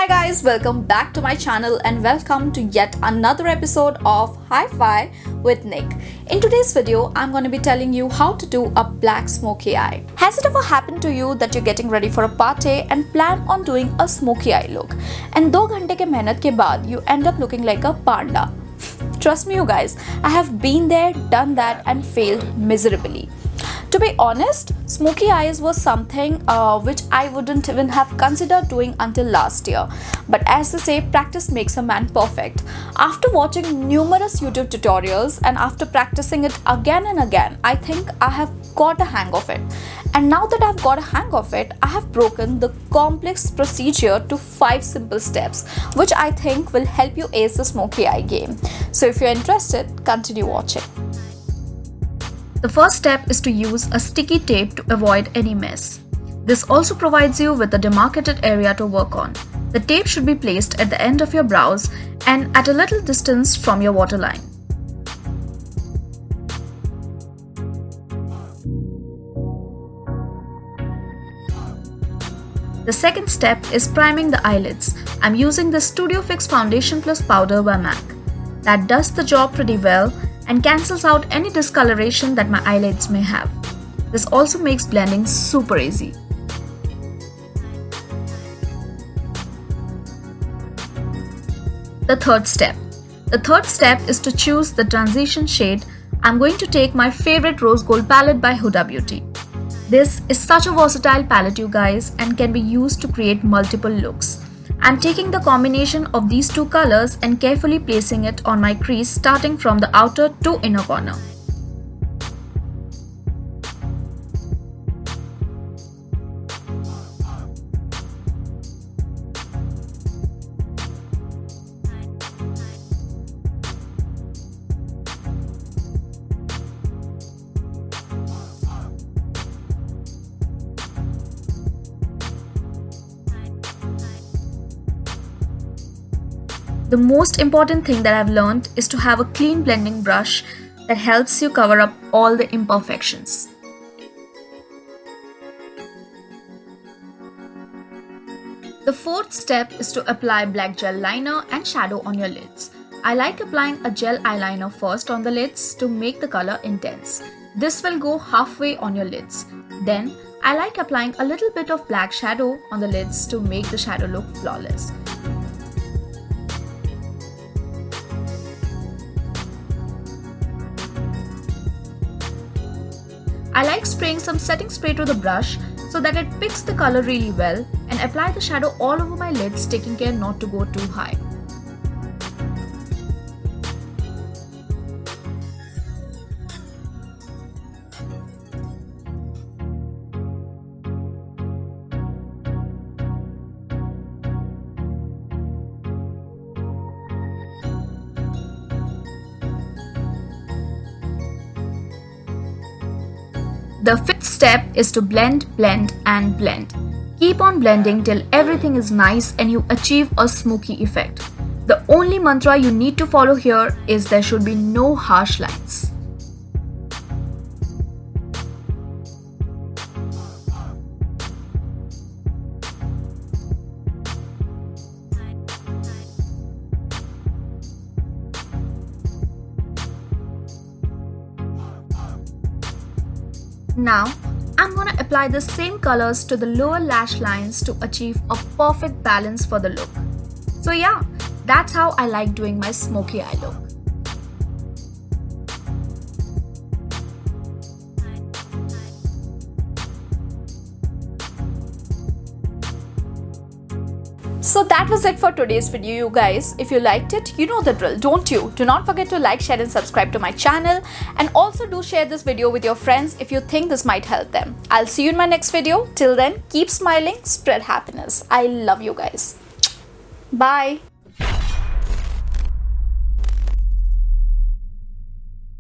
Hi guys, welcome back to my channel and welcome to yet another episode of Hi-Fi with Nick. In today's video, I'm going to be telling you how to do a black smoky eye. Has it ever happened to you that you're getting ready for a party and plan on doing a smoky eye look? And 2 घंटे के मेहनत के बाद you end up looking like a panda. Trust me you guys, I have been there, done that and failed miserably. To be honest, smoky eyes was something which I wouldn't even have considered doing until last year. But as they say, practice makes a man perfect. After watching numerous YouTube tutorials and after practicing it again and again, I think I have got a hang of it. And now that I've got a hang of it, I have broken the complex procedure to 5 simple steps, which I think will help you ace the smoky eye game. So if you're interested, continue watching. The first step is to use a sticky tape to avoid any mess. This also provides you with a demarcated area to work on. The tape should be placed at the end of your brows and at a little distance from your waterline. The second step is priming the eyelids. I'm using the Studio Fix Foundation Plus Powder by MAC. That does the job pretty well and cancels out any discoloration that my eyelids may have. This also makes blending super easy. The third step. The third step is to choose the transition shade. I'm going to take my favorite rose gold palette by Huda Beauty. This is such a versatile palette you guys and can be used to create multiple looks. I'm taking the combination of these 2 colors and carefully placing it on my crease starting from the outer to inner corner. The most important thing that I've learned is to have a clean blending brush that helps you cover up all the imperfections. The fourth step is to apply black gel liner and shadow on your lids. I like applying a gel eyeliner first on the lids to make the color intense. This will go halfway on your lids. Then I like applying a little bit of black shadow on the lids to make the shadow look flawless. I like spraying some setting spray to the brush so that it picks the color really well and apply the shadow all over my lids, taking care not to go too high. The fifth step is to blend, blend and blend. Keep on blending till everything is nice and you achieve a smoky effect. The only mantra you need to follow here is there should be no harsh lines. Now, I'm gonna apply the same colors to the lower lash lines to achieve a perfect balance for the look. So yeah, that's how I like doing my smoky eye look. So that was it for today's video you guys. If you liked it, you know the drill, don't you? Do not forget to like, share and subscribe to my channel, and also do share this video with your friends if you think this might help them. I'll see you in my next video. Till then, keep smiling, spread happiness. I love you guys. Bye.